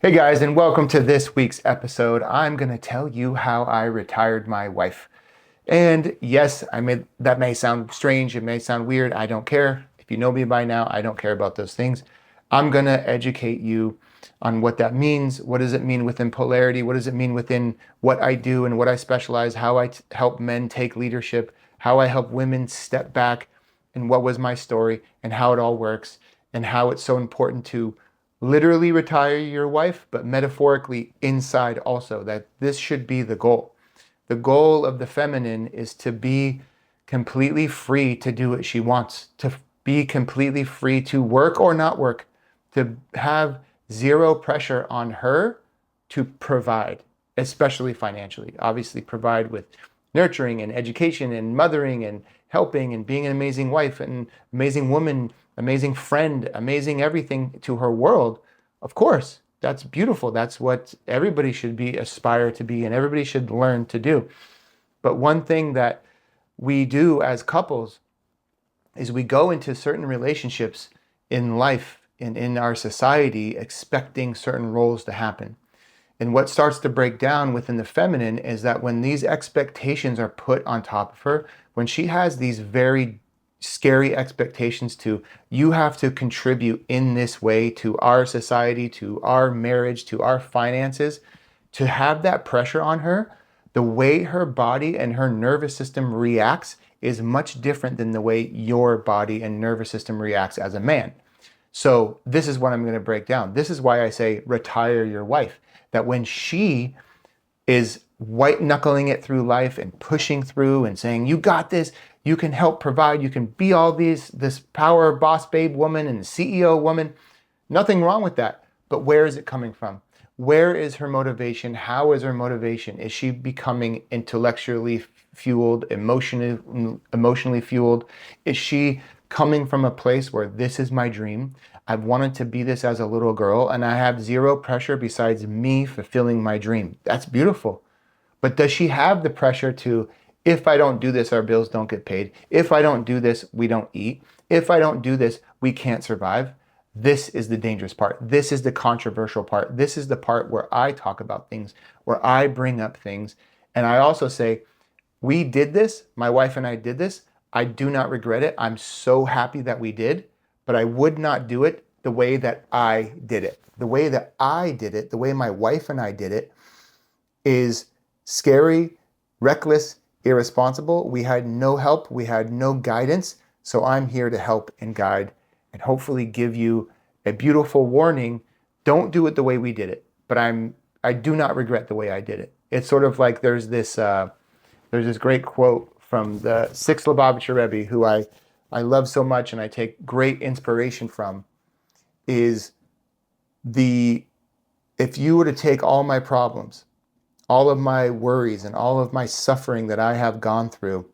Hey guys, and welcome to this week's episode. I'm going to tell you how I retired my wife. And yes, that may sound strange, it may sound weird. I don't care. If you know me by now, I don't care about those things. I'm going to educate you on what that means. What does it mean within polarity? What does it mean within what I do and what I specialize, how I help men take leadership, how I help women step back, and what was my story and how it all works, and how it's so important to literally retire your wife, but metaphorically inside also, that this should be the goal. The goal of the feminine is to be completely free to do what she wants, to be completely free to work or not work, to have zero pressure on her to provide, especially financially. Obviously, provide with nurturing and education and mothering and helping and being an amazing wife and amazing woman, amazing friend, amazing everything to her world. Of course, that's beautiful. That's what everybody should be aspire to be and everybody should learn to do. But one thing that we do as couples is we go into certain relationships in life and in our society expecting certain roles to happen. And what starts to break down within the feminine is that when these expectations are put on top of her, when she has these very scary expectations to, you have to contribute in this way to our society, to our marriage, to our finances, to have that pressure on her, the way her body and her nervous system reacts is much different than the way your body and nervous system reacts as a man. So this is what I'm going to break down. This is why I say retire your wife. That when she is white knuckling it through life and pushing through and saying, you got this, you can help provide, you can be all this power boss babe woman and CEO woman. Nothing wrong with that. But where is it coming from? Where is her motivation? How is her motivation? Is she becoming intellectually fueled, emotionally fueled? Is she coming from a place where this is my dream? I've wanted to be this as a little girl and I have zero pressure besides me fulfilling my dream. That's beautiful. But does she have the pressure to, if I don't do this, our bills don't get paid. If I don't do this, we don't eat. If I don't do this, we can't survive. This is the dangerous part. This is the controversial part. This is the part where I talk about things, where I bring up things. And I also say, we did this. My wife and I did this. I do not regret it. I'm so happy that we did, but I would not do it the way that I did it. The way that I did it, the way my wife and I did it, is scary, reckless, irresponsible. We had no help. We had no guidance. So I'm here to help and guide and hopefully give you a beautiful warning. Don't do it the way we did it, but I do not regret the way I did it. It's sort of like there's this great quote from the Sixth Lubavitcher Rebbe, who I love so much and I take great inspiration from, is if you were to take all my problems, all of my worries and all of my suffering that I have gone through,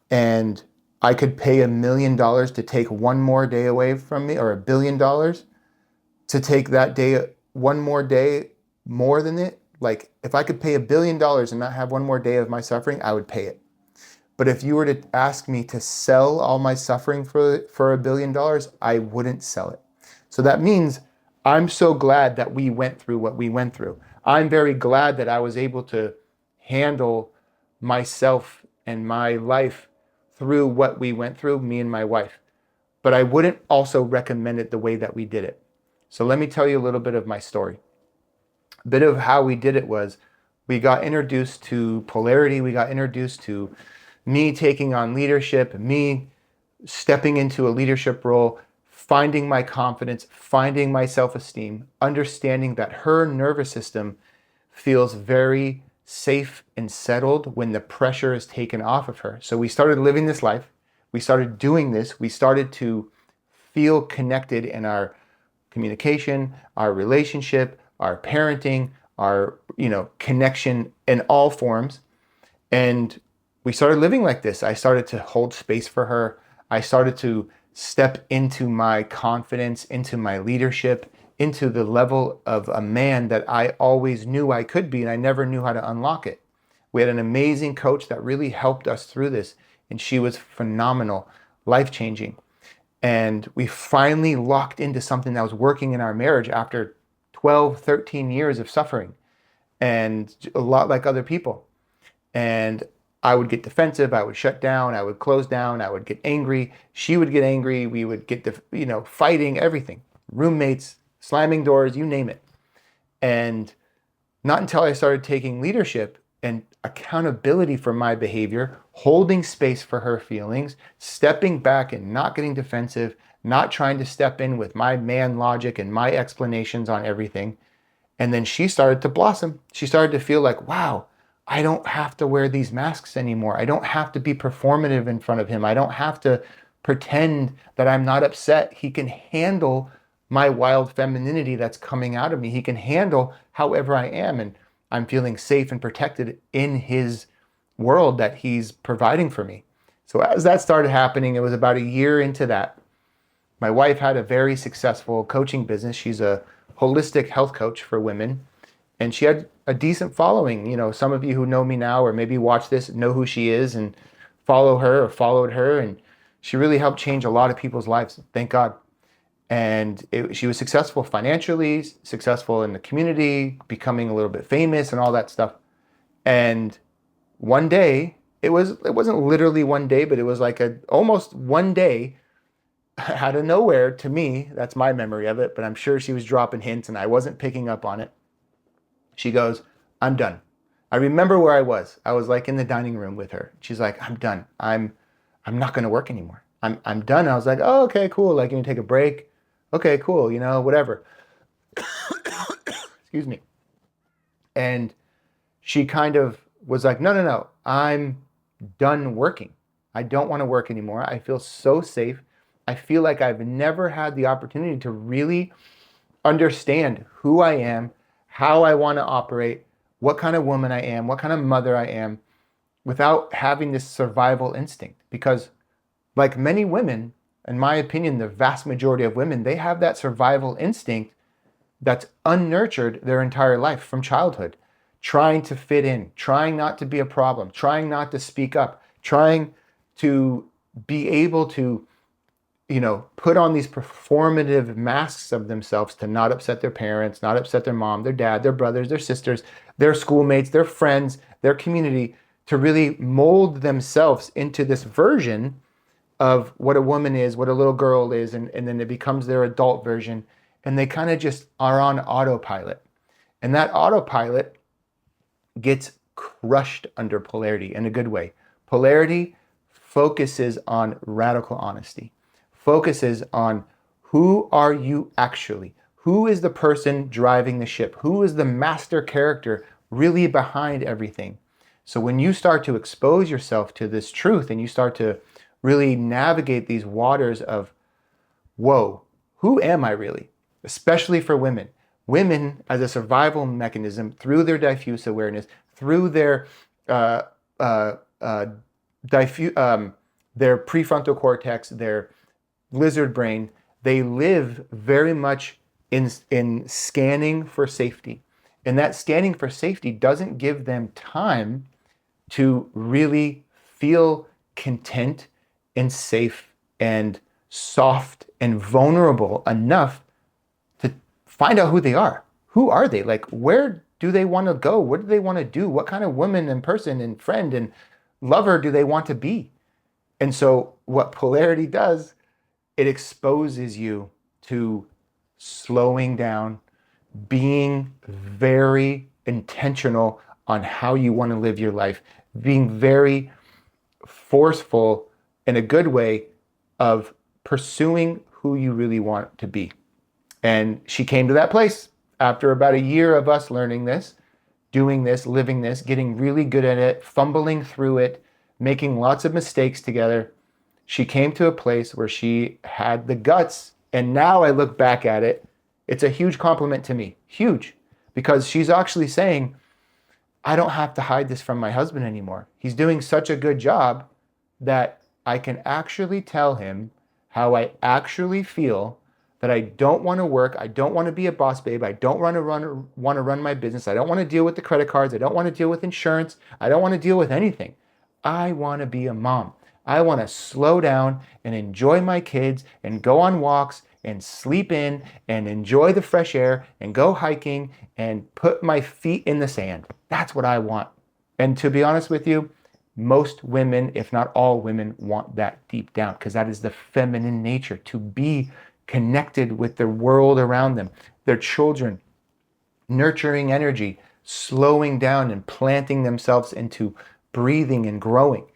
and I could pay $1 million to take one more day away from me, or $1 billion to take that day, one more day more than it. Like if I could pay $1 billion and not have one more day of my suffering, I would pay it. But if you were to ask me to sell all my suffering for $1 billion, I wouldn't sell it. So that means I'm so glad that we went through what we went through. I'm very glad that I was able to handle myself and my life through what we went through, me and my wife. But I wouldn't also recommend it the way that we did it. So let me tell you a little bit of my story. A bit of how we did it was we got introduced to polarity. We got introduced to me taking on leadership, me stepping into a leadership role, finding my confidence, finding my self-esteem, understanding that her nervous system feels very safe and settled when the pressure is taken off of her. So we started living this life. We started doing this. We started to feel connected in our communication, our relationship, our parenting, our connection in all forms. And we started living like this. I started to hold space for her. I started to step into my confidence, into my leadership, into the level of a man that I always knew I could be, and I never knew how to unlock it. We had an amazing coach that really helped us through this, and she was phenomenal, life-changing. And we finally locked into something that was working in our marriage after 12, 13 years of suffering, and a lot like other people. And I would get defensive. I would shut down. I would close down. I would get angry. She would get angry. We would get, fighting, everything. Roommates, slamming doors, you name it. And not until I started taking leadership and accountability for my behavior, holding space for her feelings, stepping back and not getting defensive, not trying to step in with my man logic and my explanations on everything. And then she started to blossom. She started to feel like, wow, I don't have to wear these masks anymore. I don't have to be performative in front of him. I don't have to pretend that I'm not upset. He can handle my wild femininity that's coming out of me. He can handle however I am. And I'm feeling safe and protected in his world that he's providing for me. So as that started happening, it was about a year into that. My wife had a very successful coaching business. She's a holistic health coach for women. And she had a decent following. Some of you who know me now or maybe watch this know who she is and follow her or followed her. And she really helped change a lot of people's lives. Thank God. And she was successful financially, successful in the community, becoming a little bit famous and all that stuff. And one day, it wasn't literally one day, but it was like almost one day out of nowhere to me. That's my memory of it, but I'm sure she was dropping hints and I wasn't picking up on it. She goes, I'm done. I remember where I was. I was like in the dining room with her. She's like, I'm done. I'm not going to work anymore. I'm done. I was like, oh, okay, cool. Like, you take a break. Okay, cool. Whatever. Excuse me. And she kind of was like, no. I'm done working. I don't want to work anymore. I feel so safe. I feel like I've never had the opportunity to really understand who I am, how I want to operate, what kind of woman I am, what kind of mother I am, without having this survival instinct. Because like many women, in my opinion, the vast majority of women, they have that survival instinct that's unnurtured their entire life from childhood. Trying to fit in, trying not to be a problem, trying not to speak up, trying to be able to put on these performative masks of themselves to not upset their parents, not upset their mom, their dad, their brothers, their sisters, their schoolmates, their friends, their community, to really mold themselves into this version of what a woman is, what a little girl is, and then it becomes their adult version. And they kind of just are on autopilot. And that autopilot gets crushed under polarity in a good way. Polarity focuses on radical honesty. Focuses on who are you actually? Who is the person driving the ship? Who is the master character really behind everything? So when you start to expose yourself to this truth and you start to really navigate these waters of, whoa, who am I really? Especially for women. Women, as a survival mechanism, through their diffuse awareness, through their prefrontal cortex, their lizard brain, they live very much in scanning for safety. And that scanning for safety doesn't give them time to really feel content and safe and soft and vulnerable enough to find out who they are. Who are they? Like, where do they want to go? What do they want to do? What kind of woman and person and friend and lover do they want to be? And so what polarity does, it exposes you to slowing down, being very intentional on how you want to live your life, being very forceful in a good way of pursuing who you really want to be. And she came to that place after about a year of us learning this, doing this, living this, getting really good at it, fumbling through it, making lots of mistakes together. She came to a place where she had the guts. And now I look back at it, it's a huge compliment to me, huge, because she's actually saying, I don't have to hide this from my husband anymore. He's doing such a good job that I can actually tell him how I actually feel, that I don't want to work. I don't want to be a boss babe. I don't want to run my business. I don't want to deal with the credit cards. I don't want to deal with insurance. I don't want to deal with anything. I want to be a mom. I want to slow down and enjoy my kids and go on walks and sleep in and enjoy the fresh air and go hiking and put my feet in the sand. That's what I want. And to be honest with you, most women, if not all women, want that deep down, because that is the feminine nature, to be connected with the world around them, their children, nurturing energy, slowing down and planting themselves into breathing and growing.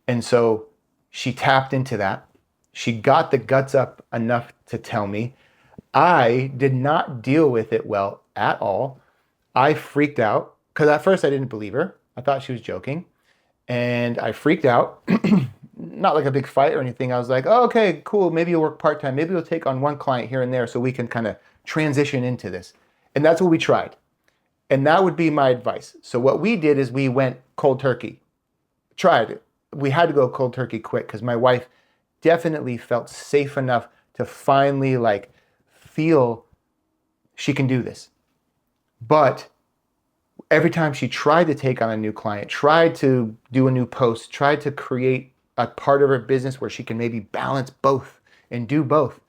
And so she tapped into that. She got the guts up enough to tell me. I did not deal with it well at all. I freaked out because at first I didn't believe her. I thought she was joking. And I freaked out. Not like a big fight or anything. I was like, oh, okay, cool. Maybe you'll work part-time. Maybe you'll take on one client here and there so we can kind of transition into this. And that's what we tried. And that would be my advice. So what we did is we went cold turkey. Tried it. We had to go cold turkey quick because my wife definitely felt safe enough to finally like feel she can do this. But every time she tried to take on a new client, tried to do a new post, tried to create a part of her business where she can maybe balance both and do both,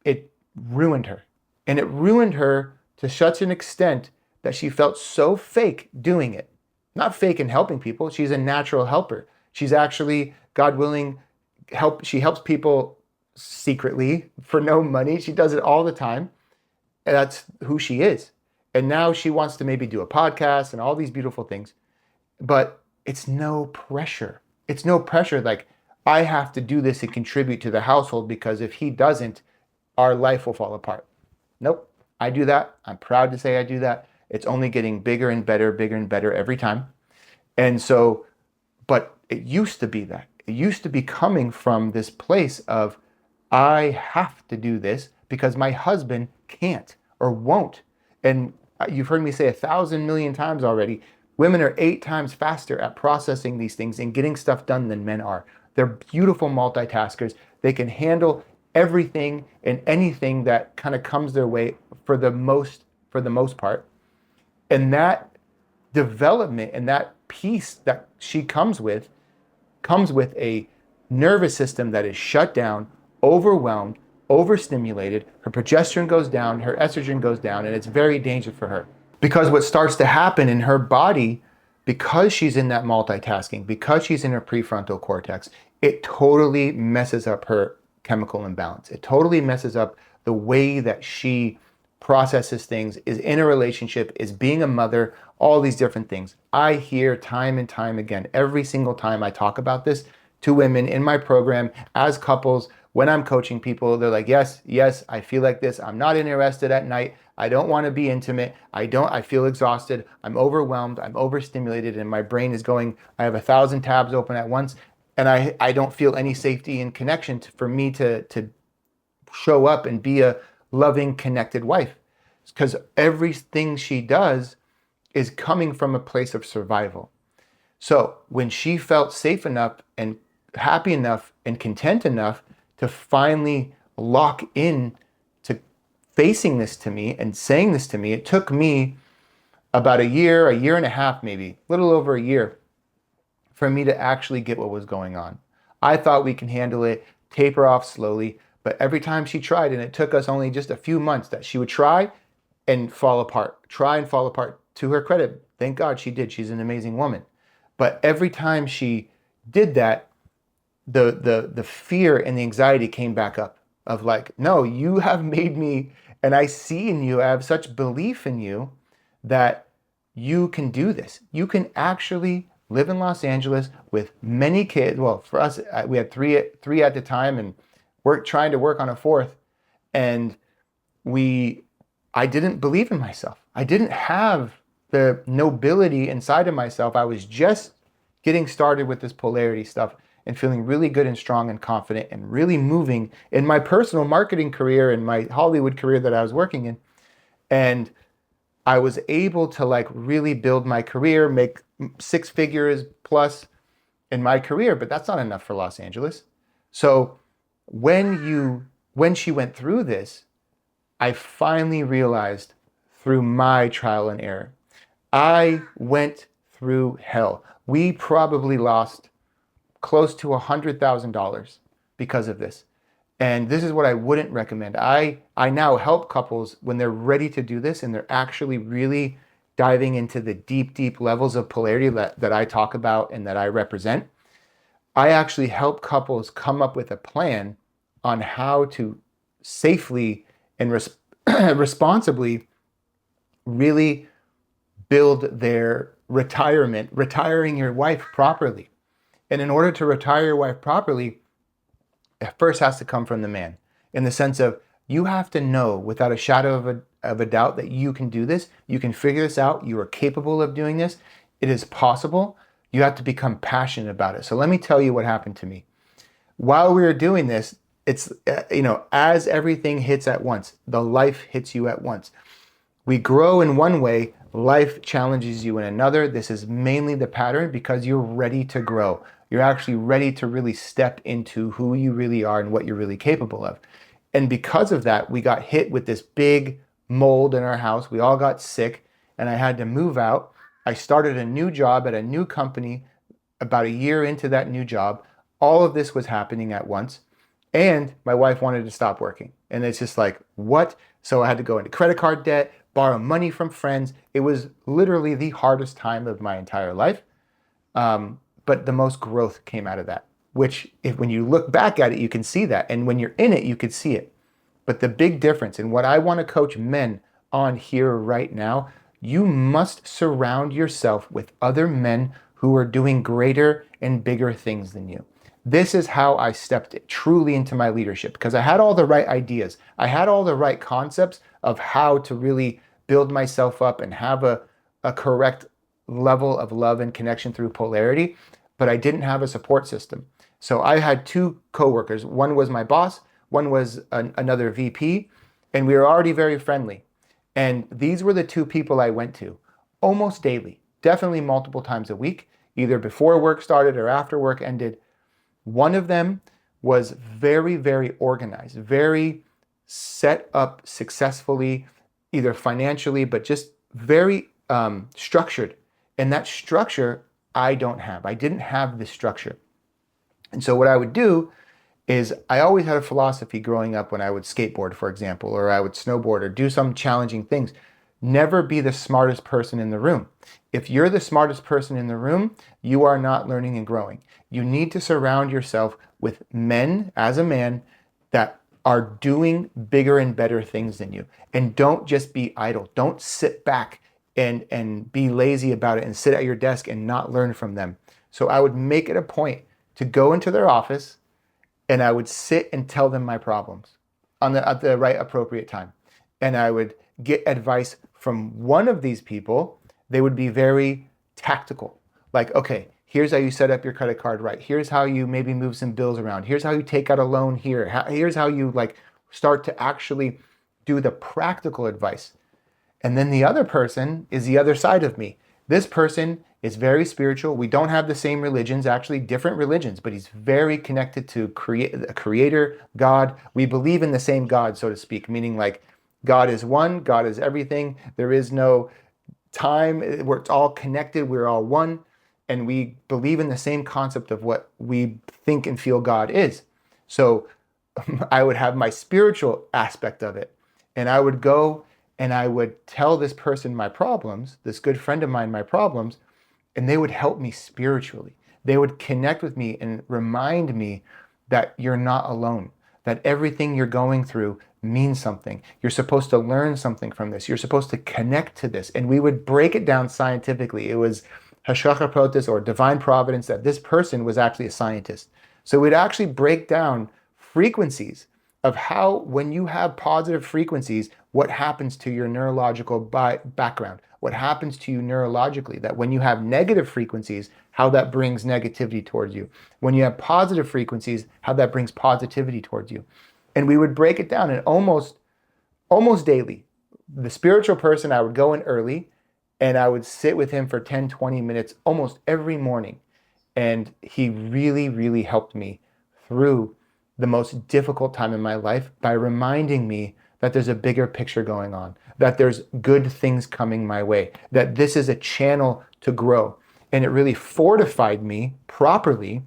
it ruined her. And it ruined her to such an extent that she felt so fake doing it. Not fake in helping people. She's a natural helper. She's actually, God willing, she helps people secretly for no money. She does it all the time. And that's who she is. And now she wants to maybe do a podcast and all these beautiful things. But it's no pressure. It's no pressure like, I have to do this and contribute to the household because if he doesn't, our life will fall apart. Nope, I do that. I'm proud to say I do that. It's only getting bigger and better every time. And so, but it used to be that. It used to be coming from this place of, I have to do this because my husband can't or won't. And you've heard me say 1,000 million times already, women are 8 times faster at processing these things and getting stuff done than men are. They're beautiful multitaskers. They can handle everything and anything that kind of comes their way for the most part. And that development and that peace that she comes with a nervous system that is shut down, overwhelmed, overstimulated. Her progesterone goes down, her estrogen goes down, and it's very dangerous for her. Because what starts to happen in her body, because she's in that multitasking, because she's in her prefrontal cortex, it totally messes up her chemical imbalance. It totally messes up the way that she processes things, is in a relationship, is being a mother, all these different things. I hear time and time again, every single time I talk about this to women in my program, as couples, when I'm coaching people, they're like, yes, I feel like this. I'm not interested at night. I don't want to be intimate. I feel exhausted. I'm overwhelmed. I'm overstimulated and my brain is going, I have 1,000 tabs open at once and I don't feel any safety and connection for me to show up and be a loving, connected wife. Because everything she does is coming from a place of survival. So when she felt safe enough and happy enough and content enough to finally lock in to facing this to me and saying this to me, it took me about a year and a half, maybe a little over a year for me to actually get what was going on. I thought we can handle it, taper off slowly, but every time she tried, and it took us only just a few months that she would try and fall apart. To her credit, thank God she did. She's an amazing woman. But every time she did that, the fear and the anxiety came back up of like, no, you have made me, and I see in you, I have such belief in you that you can do this. You can actually live in Los Angeles with many kids. Well, for us, we had three at the time and trying to work on a fourth. And I didn't believe in myself. I didn't have the nobility inside of myself. I was just getting started with this polarity stuff and feeling really good and strong and confident and really moving in my personal marketing career and my Hollywood career that I was working in. And I was able to like really build my career, make 6 figures plus in my career, but that's not enough for Los Angeles. So when she went through this, I finally realized through my trial and error, I went through hell. We probably lost close to $100,000 because of this. And this is what I wouldn't recommend. I now help couples when they're ready to do this and they're actually really diving into the deep, deep levels of polarity that I talk about and that I represent. I actually help couples come up with a plan on how to safely and responsibly really build their retiring your wife properly. And in order to retire your wife properly, it first has to come from the man, in the sense of you have to know without a shadow of a doubt that you can do this. You can figure this out. You are capable of doing this. It is possible. You have to become passionate about it. So let me tell you what happened to me. While we were doing this, it's, as everything hits at once, the life hits you at once. We grow in one way, life challenges you in another. This is mainly the pattern because you're ready to grow. You're actually ready to really step into who you really are and what you're really capable of. And because of that, we got hit with this big mold in our house. We all got sick and I had to move out. I started a new job at a new company about a year into that new job. All of this was happening at once. And my wife wanted to stop working. And it's just like, what? So I had to go into credit card debt, borrow money from friends. It was literally the hardest time of my entire life. But the most growth came out of that, which when you look back at it, you can see that. And when you're in it, you can see it. But the big difference, and what I want to coach men on here right now, you must surround yourself with other men who are doing greater and bigger things than you. This is how I stepped truly into my leadership, because I had all the right ideas. I had all the right concepts of how to really build myself up and have a correct level of love and connection through polarity, but I didn't have a support system. So I had two coworkers. One was my boss, one was another VP, and we were already very friendly. And these were the two people I went to almost daily, definitely multiple times a week, either before work started or after work ended. One of them was very, very organized, very set up successfully, either financially, but just very structured. And that structure I don't have. I didn't have this structure. And so what I would do is I always had a philosophy growing up when I would skateboard, for example, or I would snowboard or do some challenging things. Never be the smartest person in the room. If you're the smartest person in the room, you are not learning and growing. You need to surround yourself with men, as a man, that are doing bigger and better things than you. And don't just be idle. Don't sit back and be lazy about it and sit at your desk and not learn from them. So I would make it a point to go into their office and I would sit and tell them my problems at the right appropriate time. And I would get advice from one of these people. They would be very tactical. Like, okay, here's how you set up your credit card right. Here's how you maybe move some bills around. Here's how you take out a loan here. Here's how you start to actually do the practical advice. And then the other person is the other side of me. This person is very spiritual. We don't have the same religions, actually different religions, but he's very connected to a creator, God. We believe in the same God, so to speak, meaning like God is one, God is everything. There is no time, it's all connected, we're all one. And we believe in the same concept of what we think and feel God is. So I would have my spiritual aspect of it. And I would go and I would tell this person my problems, this good friend of mine my problems, and they would help me spiritually. They would connect with me and remind me that you're not alone, that everything you're going through means something. You're supposed to learn something from this. You're supposed to connect to this. And we would break it down scientifically. It was Hashgacha Pratis, or divine providence, that this person was actually a scientist. So we'd actually break down frequencies of how, when you have positive frequencies, what happens to your neurological background, what happens to you neurologically, that when you have negative frequencies, how that brings negativity towards you. When you have positive frequencies, how that brings positivity towards you. And we would break it down, and almost daily. The spiritual person, I would go in early and I would sit with him for 10, 20 minutes almost every morning. And he really, really helped me through the most difficult time in my life by reminding me that there's a bigger picture going on, that there's good things coming my way, that this is a channel to grow. And it really fortified me properly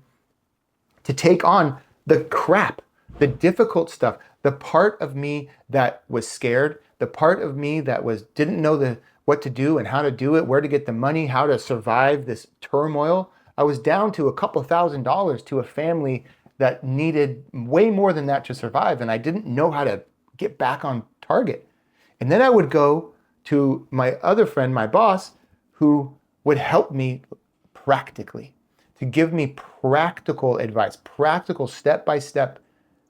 to take on the crap The difficult stuff, the part of me that was scared, the part of me that didn't know what to do and how to do it, where to get the money, how to survive this turmoil. I was down to a couple $1,000s to a family that needed way more than that to survive. And I didn't know how to get back on target. And then I would go to my other friend, my boss, who would help me practically, to give me practical advice, practical step-by-step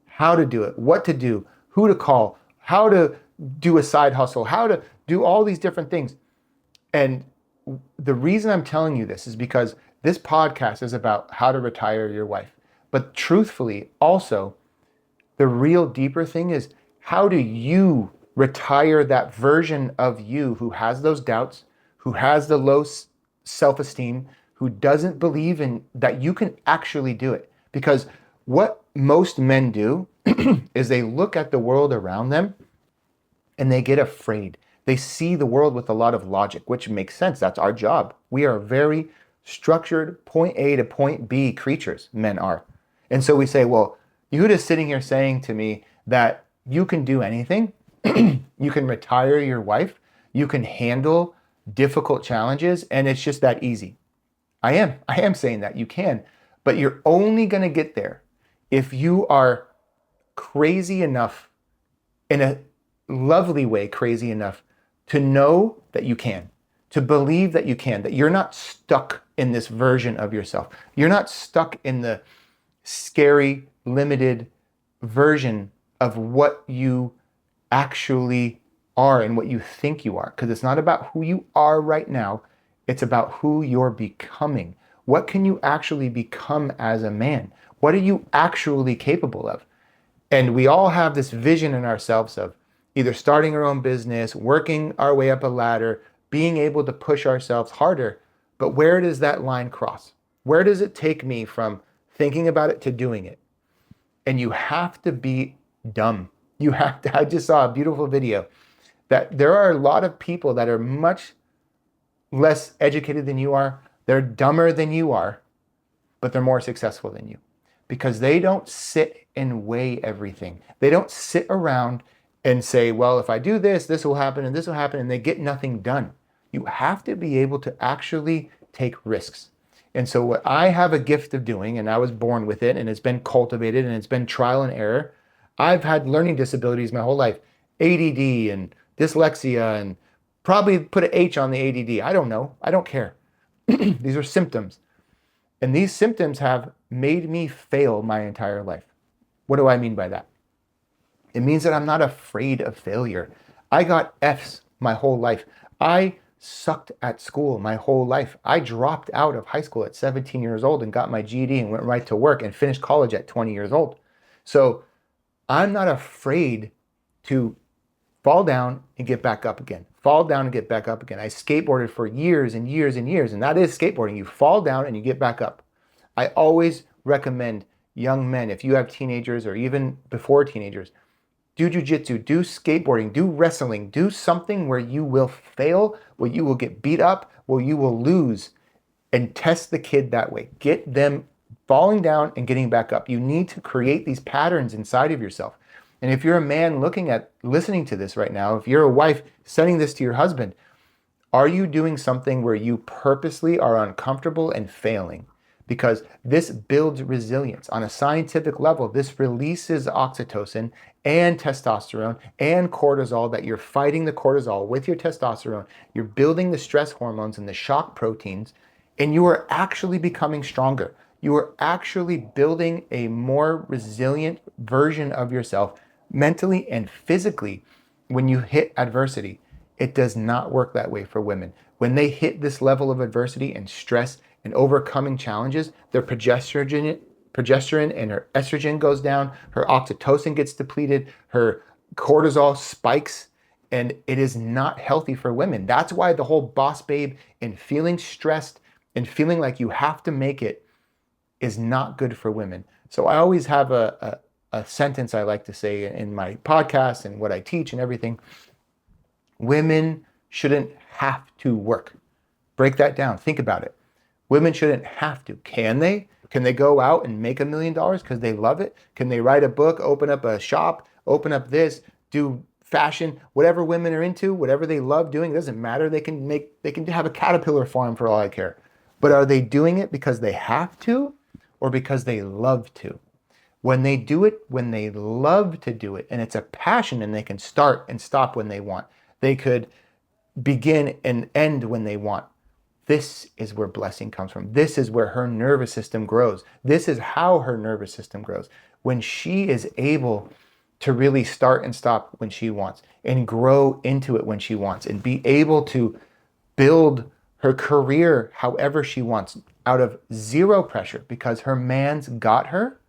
how to do it, what to do, who to call, how to do a side hustle, how to do all these different things. And the reason I'm telling you this is because this podcast is about how to retire your wife. But truthfully, also, the real deeper thing is, how do you retire that version of you who has those doubts, who has the low self-esteem, who doesn't believe in that you can actually do it? Because what most men do is they look at the world around them and they get afraid. They see the world with a lot of logic, which makes sense. That's our job. We are very structured point A to point B creatures, men are. And so we say, well, Yehuda's sitting here saying to me that you can do anything. You can retire your wife. You can handle difficult challenges. And it's just that easy. I am saying that you can, but you're only going to get there if you are crazy enough, in a lovely way, crazy enough to know that you can, to believe that you can, that you're not stuck in this version of yourself. You're not stuck in the scary, limited version of what you actually are and what you think you are. Because it's not about who you are right now. It's about who you're becoming. What can you actually become as a man? What are you actually capable of? And we all have this vision in ourselves of either starting our own business, working our way up a ladder, being able to push ourselves harder. But where does that line cross? Where does it take me from thinking about it to doing it? And you have to be dumb. You have to. I just saw a beautiful video that there are a lot of people that are much less educated than you are. They're dumber than you are, but they're more successful than you because they don't sit and weigh everything. They don't sit around and say, well, if I do this, this will happen and this will happen, and they get nothing done. You have to be able to actually take risks. And so what I have a gift of doing, and I was born with it, and it's been cultivated, and it's been trial and error. I've had learning disabilities my whole life, ADD and dyslexia, and probably put an H on the ADD. I don't know. I don't care. These are symptoms. And these symptoms have made me fail my entire life. What do I mean by that? It means that I'm not afraid of failure. I got F's my whole life. I sucked at school my whole life. I dropped out of high school at 17 years old and got my GED and went right to work and finished college at 20 years old. So I'm not afraid to fall down and get back up again. Fall down and get back up again. I skateboarded for years and years and years, and that is skateboarding. You fall down and you get back up. I always recommend young men, if you have teenagers or even before teenagers, do jujitsu, do skateboarding, do wrestling, do something where you will fail, where you will get beat up, where you will lose, and test the kid that way. Get them falling down and getting back up. You need to create these patterns inside of yourself. And if you're a man listening to this right now, if you're a wife sending this to your husband, are you doing something where you purposely are uncomfortable and failing? Because this builds resilience. On a scientific level, this releases oxytocin and testosterone and cortisol, that you're fighting the cortisol with your testosterone. You're building the stress hormones and the shock proteins, and you are actually becoming stronger. You are actually building a more resilient version of yourself mentally and physically when you hit adversity. It does not work that way for women. When they hit this level of adversity and stress and overcoming challenges, their progesterone and her estrogen goes down, her oxytocin gets depleted, her cortisol spikes, and it is not healthy for women. That's why the whole boss babe and feeling stressed and feeling like you have to make it is not good for women. So I always have a sentence I like to say in my podcast and what I teach and everything. Women shouldn't have to work. Break that down. Think about it. Women shouldn't have to. Can they? Can they go out and make $1 million because they love it? Can they write a book, open up a shop, open up this, do fashion, whatever women are into, whatever they love doing, it doesn't matter. They can have a caterpillar farm for all I care. But are they doing it because they have to or because they love to? When they do it, when they love to do it, and it's a passion and they can start and stop when they want, they could begin and end when they want. This is where blessing comes from. This is where her nervous system grows. This is how her nervous system grows. When she is able to really start and stop when she wants and grow into it when she wants and be able to build her career however she wants out of zero pressure because her man's got her,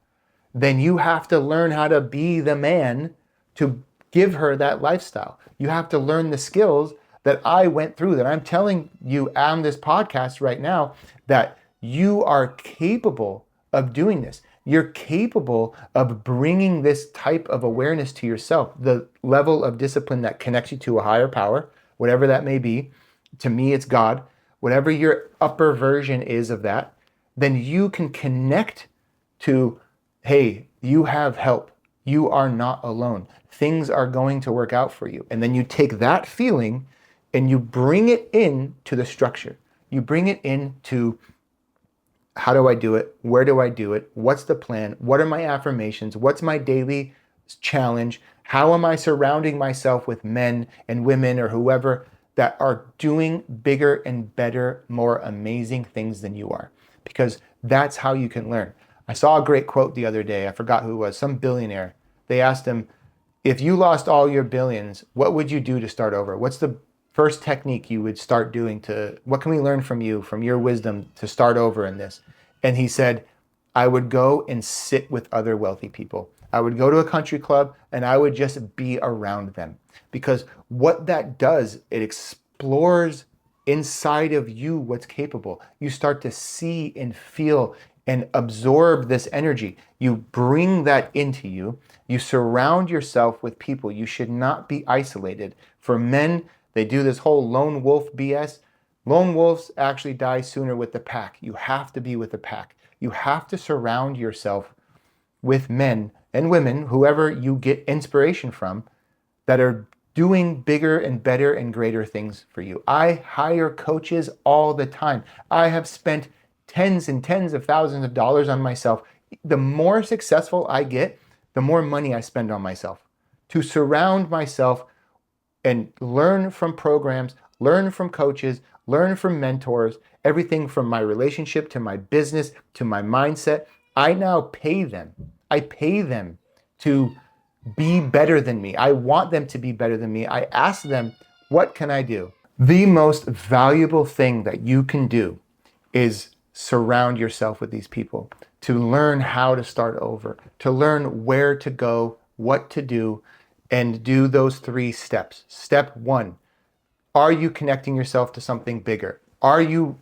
then you have to learn how to be the man to give her that lifestyle. You have to learn the skills that I went through, that I'm telling you on this podcast right now, that you are capable of doing this. You're capable of bringing this type of awareness to yourself, the level of discipline that connects you to a higher power, whatever that may be. To me, it's God. Whatever your upper version is of that, then you can connect to, hey, you have help. You are not alone. Things are going to work out for you. And then you take that feeling and you bring it in to the structure. You bring it into, how do I do it? Where do I do it? What's the plan? What are my affirmations? What's my daily challenge? How am I surrounding myself with men and women or whoever that are doing bigger and better, more amazing things than you are? Because that's how you can learn. I saw a great quote the other day. I forgot who it was, some billionaire. They asked him, if you lost all your billions, what would you do to start over? What's the first technique you would start doing what can we learn from you, from your wisdom to start over in this? And he said, I would go and sit with other wealthy people. I would go to a country club and I would just be around them. Because what that does, it explores inside of you what's capable. You start to see and feel and absorb this energy. You bring that into you. You surround yourself with people. You should not be isolated. For men, they do this whole lone wolf BS. Lone wolves actually die sooner with the pack. You have to be with the pack. You have to surround yourself with men and women, whoever you get inspiration from, that are doing bigger and better and greater things for you. I hire coaches all the time. I have spent tens and tens of thousands of dollars on myself. The more successful I get, the more money I spend on myself to surround myself and learn from programs, learn from coaches, learn from mentors, everything from my relationship to my business to my mindset. I now pay them. I pay them to be better than me. I want them to be better than me. I ask them, what can I do? The most valuable thing that you can do is surround yourself with these people, to learn how to start over, to learn where to go, what to do, and do those 3 steps. Step 1, are you connecting yourself to something bigger? Are you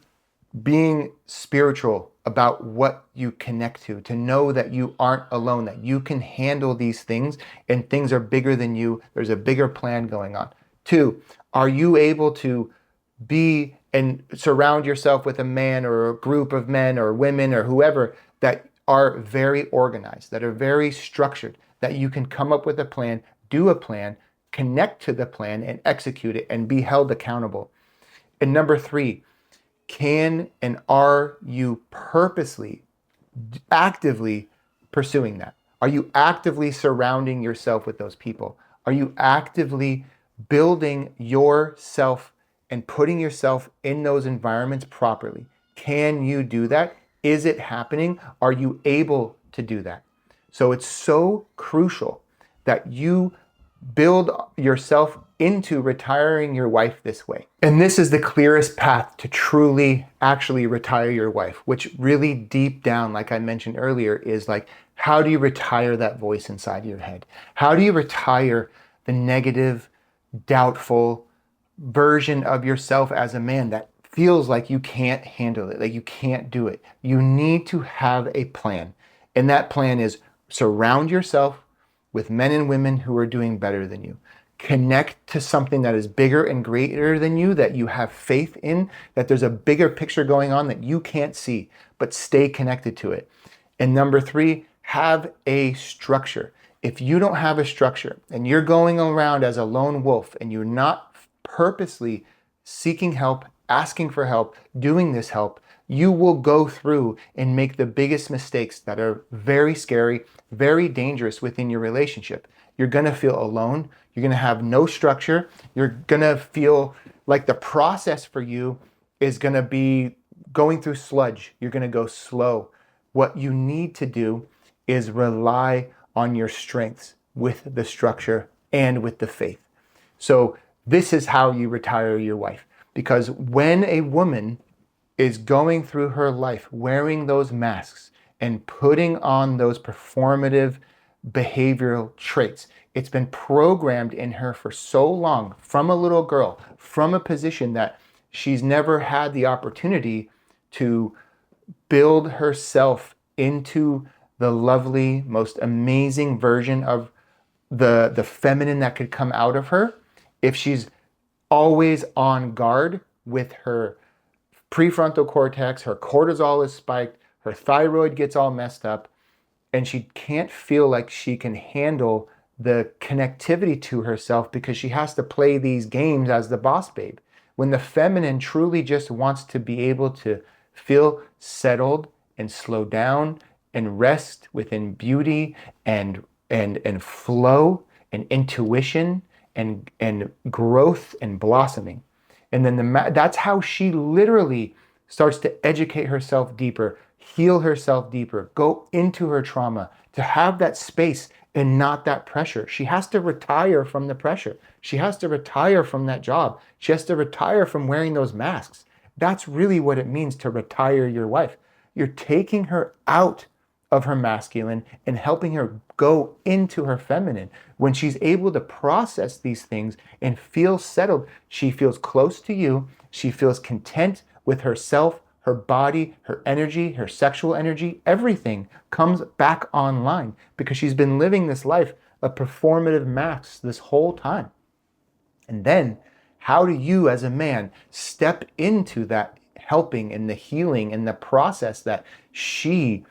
being spiritual about what you connect to know that you aren't alone, that you can handle these things and things are bigger than you? There's a bigger plan going on. 2, are you able to be and surround yourself with a man or a group of men or women or whoever that are very organized, that are very structured, that you can come up with a plan, do a plan, connect to the plan and execute it and be held accountable? And number 3, can and are you purposely, actively pursuing that? Are you actively surrounding yourself with those people? Are you actively building yourself and putting yourself in those environments properly? Can you do that? Is it happening? Are you able to do that? So it's so crucial that you build yourself into retiring your wife this way. And this is the clearest path to truly actually retire your wife, which really deep down, like I mentioned earlier, is like, how do you retire that voice inside your head? How do you retire the negative, doubtful version of yourself as a man that feels like you can't handle it, like you can't do it? You need to have a plan. And that plan is surround yourself with men and women who are doing better than you. Connect to something that is bigger and greater than you, that you have faith in, that there's a bigger picture going on that you can't see, but stay connected to it. And number three, have a structure. If you don't have a structure and you're going around as a lone wolf and you're not purposely seeking help, asking for help, doing this help, you will go through and make the biggest mistakes that are very scary, very dangerous within your relationship. You're gonna feel alone. You're gonna have no structure. You're gonna feel like the process for you is gonna be going through sludge. You're gonna go slow. What you need to do is rely on your strengths with the structure and with the faith. So this is how you retire your wife. Because when a woman is going through her life wearing those masks and putting on those performative behavioral traits, it's been programmed in her for so long from a little girl, from a position that she's never had the opportunity to build herself into the lovely, most amazing version of the feminine that could come out of her. If she's always on guard with her prefrontal cortex, her cortisol is spiked, her thyroid gets all messed up, and she can't feel like she can handle the connectivity to herself because she has to play these games as the boss babe. When the feminine truly just wants to be able to feel settled and slow down and rest within beauty and flow and intuition and growth and blossoming. And then that's how she literally starts to educate herself deeper, heal herself deeper, go into her trauma, to have that space and not that pressure. She has to retire from the pressure. She has to retire from that job. She has to retire from wearing those masks. That's really what it means to retire your wife. You're taking her out of her masculine and helping her go into her feminine. When she's able to process these things and feel settled, she feels close to you. She feels content with herself, her body, her energy, her sexual energy. Everything comes back online because she's been living this life of performative masks this whole time. And then how do you as a man step into that helping and the healing and the process that she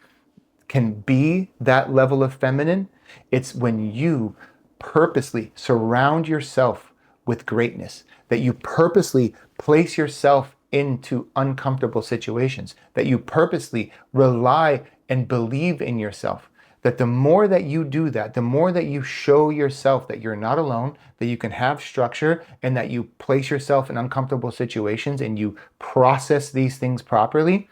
can be that level of feminine? It's when you purposely surround yourself with greatness, that you purposely place yourself into uncomfortable situations, that you purposely rely and believe in yourself. That the more that you do that, the more that you show yourself that you're not alone, that you can have structure, and that you place yourself in uncomfortable situations and you process these things properly,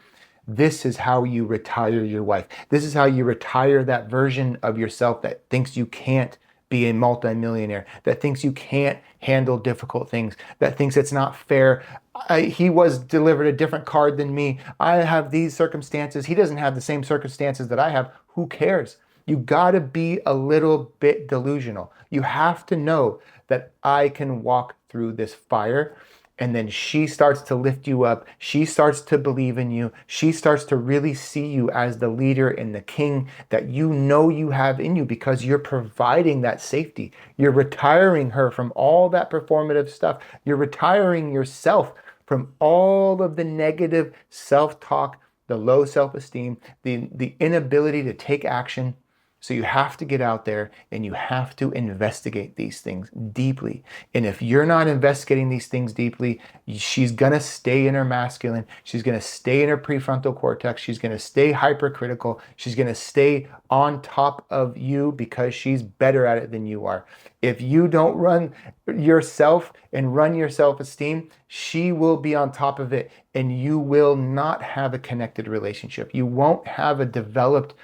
this is how you retire your wife. This is how you retire that version of yourself that thinks you can't be a multimillionaire, that thinks you can't handle difficult things, that thinks it's not fair. He was delivered a different card than me. I have these circumstances. He doesn't have the same circumstances that I have. Who cares? You gotta be a little bit delusional. You have to know that I can walk through this fire. And then she starts to lift you up. She starts to believe in you. She starts to really see you as the leader and the king that you know you have in you because you're providing that safety. You're retiring her from all that performative stuff. You're retiring yourself from all of the negative self-talk, the low self-esteem, the inability to take action. So you have to get out there and you have to investigate these things deeply. And if you're not investigating these things deeply, she's going to stay in her masculine. She's going to stay in her prefrontal cortex. She's going to stay hypercritical. She's going to stay on top of you because she's better at it than you are. If you don't run yourself and run your self-esteem, she will be on top of it and you will not have a connected relationship. You won't have a developed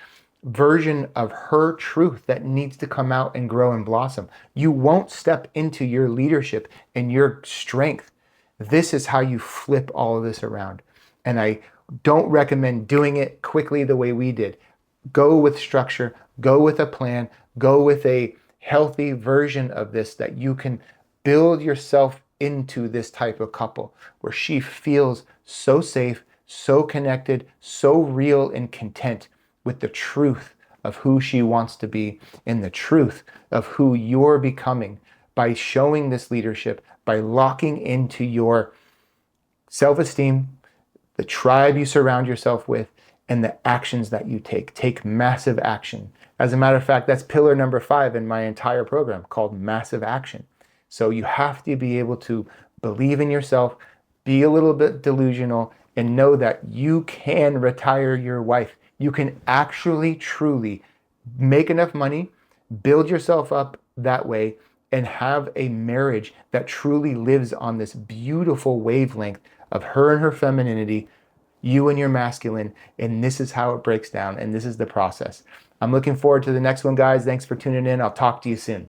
version of her truth that needs to come out and grow and blossom. You won't step into your leadership and your strength. This is how you flip all of this around. And I don't recommend doing it quickly the way we did. Go with structure, go with a plan, go with a healthy version of this that you can build yourself into this type of couple where she feels so safe, so connected, so real and content with the truth of who she wants to be and the truth of who you're becoming by showing this leadership, by locking into your self-esteem, the tribe you surround yourself with, and the actions that you take. Take massive action. As a matter of fact, that's pillar number 5 in my entire program, called massive action. So you have to be able to believe in yourself, be a little bit delusional, and know that you can retire your wife. You can actually, truly make enough money, build yourself up that way, and have a marriage that truly lives on this beautiful wavelength of her and her femininity, you and your masculine, and this is how it breaks down, and this is the process. I'm looking forward to the next one, guys. Thanks for tuning in. I'll talk to you soon.